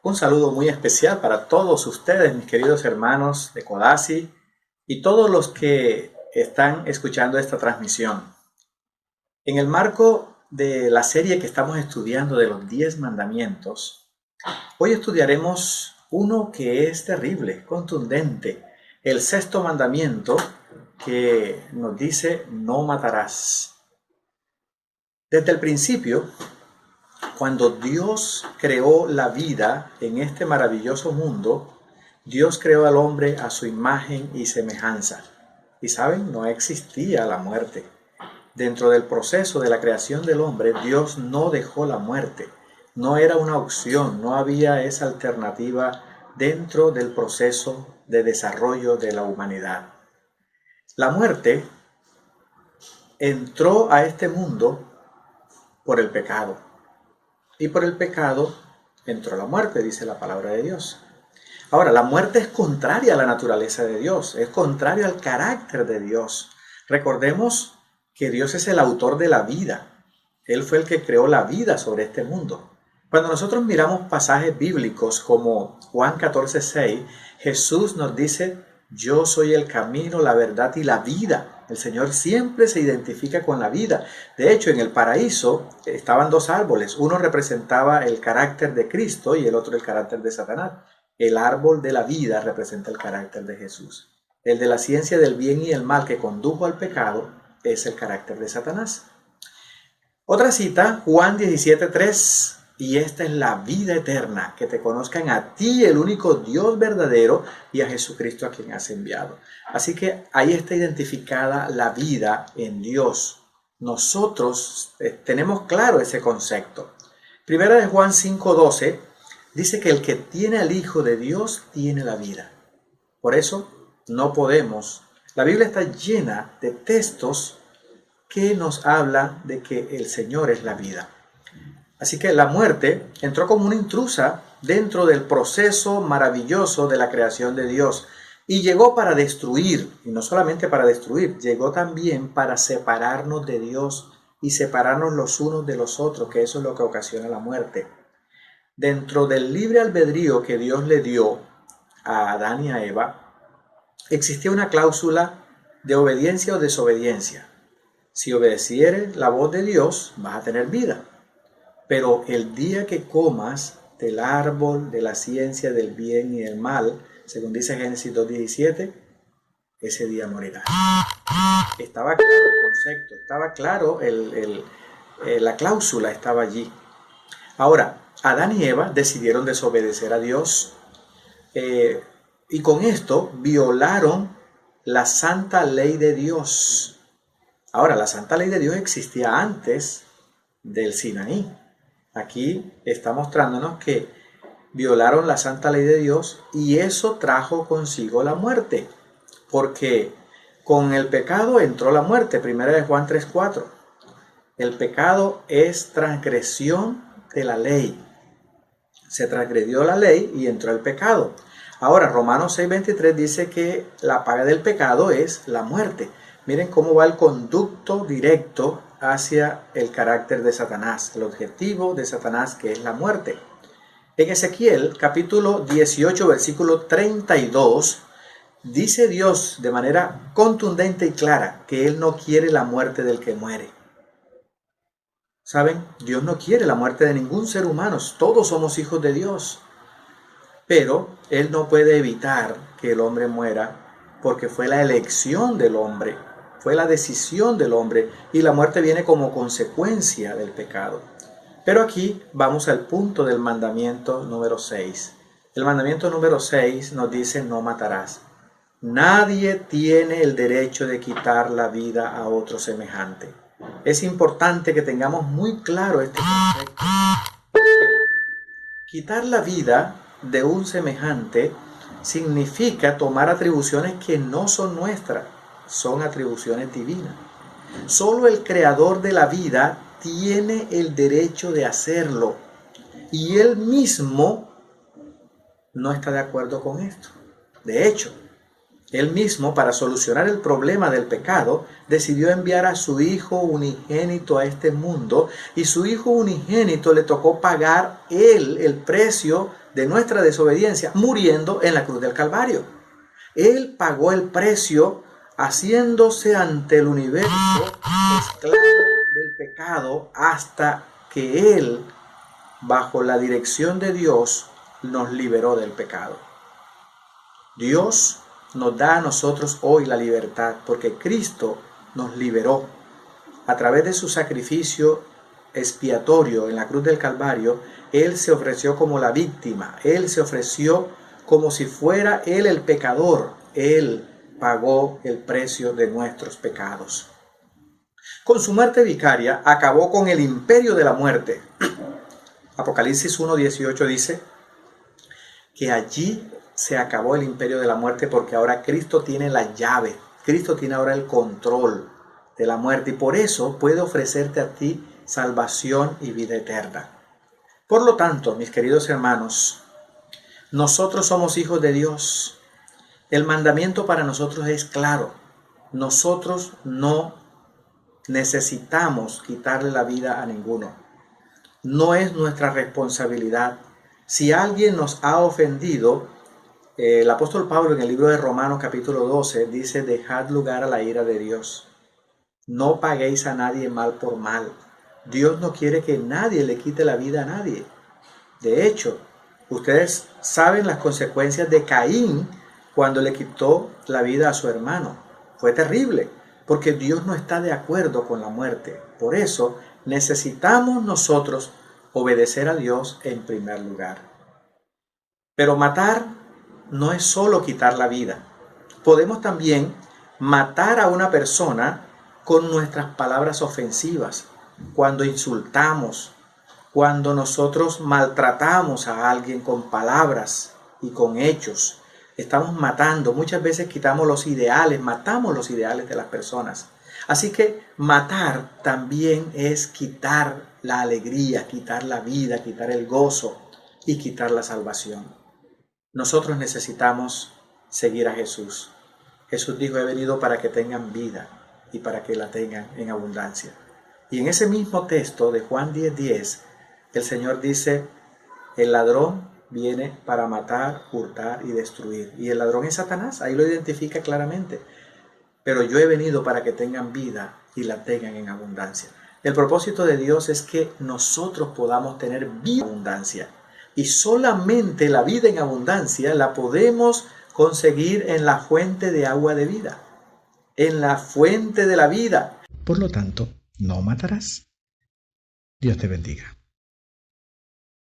Un saludo muy especial para todos ustedes, mis queridos hermanos de Codazzi y todos los que están escuchando esta transmisión. En el marco de la serie que estamos estudiando de los 10 mandamientos, hoy estudiaremos uno que es terrible, contundente, el sexto mandamiento que nos dice no matarás. Desde el principio, cuando Dios creó la vida en este maravilloso mundo, Dios creó al hombre a su imagen y semejanza. Y saben, no existía la muerte. Dentro del proceso de la creación del hombre, Dios no dejó la muerte. No era una opción, no había esa alternativa dentro del proceso de desarrollo de la humanidad. La muerte entró a este mundo por el pecado. Y por el pecado entró la muerte, dice la palabra de Dios. Ahora, la muerte es contraria a la naturaleza de Dios, es contraria al carácter de Dios. Recordemos que Dios es el autor de la vida. Él fue el que creó la vida sobre este mundo. Cuando nosotros miramos pasajes bíblicos como Juan 14:6, Jesús nos dice: yo soy el camino, la verdad y la vida. El Señor siempre se identifica con la vida. De hecho, en el paraíso estaban dos árboles. Uno representaba el carácter de Cristo y el otro el carácter de Satanás. El árbol de la vida representa el carácter de Jesús. El de la ciencia del bien y el mal que condujo al pecado es el carácter de Satanás. Otra cita, Juan 17:3. Y esta es la vida eterna, que te conozcan a ti, el único Dios verdadero, y a Jesucristo a quien has enviado. Así que ahí está identificada la vida en Dios. Nosotros tenemos claro ese concepto. Primera de Juan 5:12 dice que el que tiene al Hijo de Dios tiene la vida. Por eso no podemos. La Biblia está llena de textos que nos habla de que el Señor es la vida. Así que la muerte entró como una intrusa dentro del proceso maravilloso de la creación de Dios y llegó para destruir, y no solamente para destruir, llegó también para separarnos de Dios y separarnos los unos de los otros, que eso es lo que ocasiona la muerte. Dentro del libre albedrío que Dios le dio a Adán y a Eva, existía una cláusula de obediencia o desobediencia. Si obedecieres la voz de Dios, vas a tener vida. Pero el día que comas del árbol de la ciencia del bien y del mal, según dice Génesis 2:17, ese día morirás. Estaba claro el concepto, estaba claro la cláusula estaba allí. Ahora, Adán y Eva decidieron desobedecer a Dios y con esto violaron la santa ley de Dios. Ahora, la santa ley de Dios existía antes del Sinaí. Aquí está mostrándonos que violaron la santa ley de Dios y eso trajo consigo la muerte. Porque con el pecado entró la muerte. Primera de Juan 3:4. El pecado es transgresión de la ley. Se transgredió la ley y entró el pecado. Ahora, Romanos 6:23 dice que la paga del pecado es la muerte. Miren cómo va el conducto directo hacia el carácter de Satanás, el objetivo de Satanás, que es la muerte. En Ezequiel capítulo 18 versículo 32 dice Dios de manera contundente y clara que Él no quiere la muerte del que muere. ¿Saben? Dios no quiere la muerte de ningún ser humano, todos somos hijos de Dios, pero Él no puede evitar que el hombre muera porque fue la elección del hombre. Fue la decisión del hombre y la muerte viene como consecuencia del pecado. Pero aquí vamos al punto del mandamiento número 6. El mandamiento número 6 nos dice: no matarás. Nadie tiene el derecho de quitar la vida a otro semejante. Es importante que tengamos muy claro este concepto. Quitar la vida de un semejante significa tomar atribuciones que no son nuestras. Son atribuciones divinas. Solo el creador de la vida tiene el derecho de hacerlo. Y él mismo no está de acuerdo con esto. De hecho, él mismo, para solucionar el problema del pecado, decidió enviar a su Hijo unigénito a este mundo. Y su Hijo unigénito le tocó pagar él el precio de nuestra desobediencia muriendo en la cruz del Calvario. Él pagó el precio haciéndose ante el universo esclavo del pecado hasta que Él, bajo la dirección de Dios, nos liberó del pecado. Dios nos da a nosotros hoy la libertad porque Cristo nos liberó. A través de su sacrificio expiatorio en la cruz del Calvario, Él se ofreció como la víctima. Él se ofreció como si fuera Él el pecador. Él pagó el precio de nuestros pecados. Con su muerte vicaria acabó con el imperio de la muerte. Apocalipsis 1:18 dice que allí se acabó el imperio de la muerte porque ahora Cristo tiene la llave. Cristo tiene ahora el control de la muerte y por eso puede ofrecerte a ti salvación y vida eterna. Por lo tanto, mis queridos hermanos, nosotros somos hijos de Dios. El mandamiento para nosotros es claro. Nosotros no necesitamos quitarle la vida a ninguno. No es nuestra responsabilidad. Si alguien nos ha ofendido, el apóstol Pablo en el libro de Romanos capítulo 12 dice: dejad lugar a la ira de Dios. No paguéis a nadie mal por mal. Dios no quiere que nadie le quite la vida a nadie. De hecho, ustedes saben las consecuencias de Caín cuando le quitó la vida a su hermano. Fue terrible, porque Dios no está de acuerdo con la muerte. Por eso necesitamos nosotros obedecer a Dios en primer lugar. Pero matar no es solo quitar la vida. Podemos también matar a una persona con nuestras palabras ofensivas, cuando insultamos, cuando nosotros maltratamos a alguien con palabras y con hechos. Estamos matando, muchas veces quitamos los ideales, matamos los ideales de las personas. Así que matar también es quitar la alegría, quitar la vida, quitar el gozo y quitar la salvación. Nosotros necesitamos seguir a Jesús. Jesús dijo: he venido para que tengan vida y para que la tengan en abundancia. Y en ese mismo texto de Juan 10:10, el Señor dice: el ladrón viene para matar, hurtar y destruir. Y el ladrón es Satanás, ahí lo identifica claramente. Pero yo he venido para que tengan vida y la tengan en abundancia. El propósito de Dios es que nosotros podamos tener vida en abundancia. Y solamente la vida en abundancia la podemos conseguir en la fuente de agua de vida, en la fuente de la vida. Por lo tanto, no matarás. Dios te bendiga.